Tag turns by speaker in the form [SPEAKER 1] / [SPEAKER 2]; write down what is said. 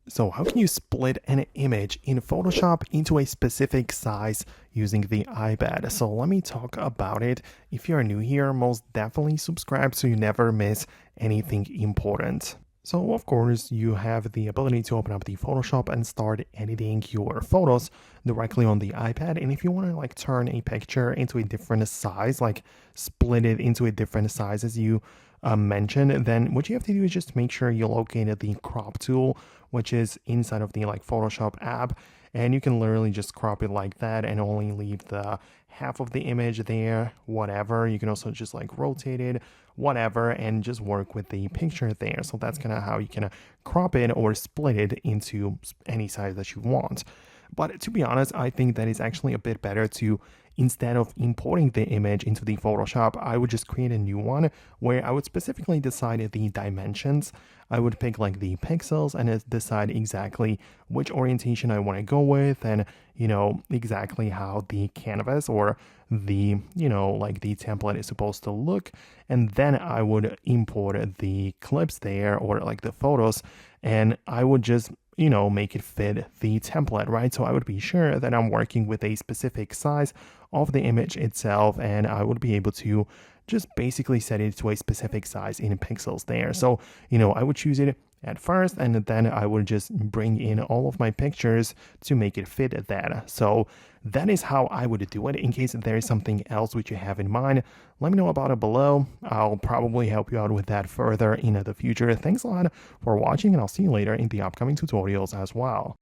[SPEAKER 1] So how can you split an image in Photoshop into a specific size using the iPad? So let me talk about it. If you're new here, most definitely subscribe so you never miss anything important. So of course, you have the ability to open up the Photoshop and start editing your photos directly on the iPad. And if you want to like turn a picture into a different size, like split it into a different size as you mentioned, then what you have to do is just make sure you located the crop tool, which is inside of the like Photoshop app, and you can literally just crop it like that and only leave the half of the image there, whatever. You can also just like rotate it, whatever, and just work with the picture there. So that's kind of how you can crop it or split it into any size that you want. But to be honest, I think that it's actually a bit better to, instead of importing the image into the Photoshop, I would just create a new one where I would specifically decide the dimensions. I would pick like the pixels and decide exactly which orientation I want to go with, and exactly how the canvas or the like the template is supposed to look. And then I would import the clips there, or like the photos, and I would just make it fit the template, right? So I would be sure that I'm working with a specific size of the image itself, and I would be able to just basically set it to a specific size in pixels there. So, I would choose it at first, and then I would just bring in all of my pictures to make it fit that. So that is how I would do it. In case there is something else which you have in mind, let me know about it below. I'll probably help you out with that further in the future. Thanks a lot for watching, and I'll see you later in the upcoming tutorials as well.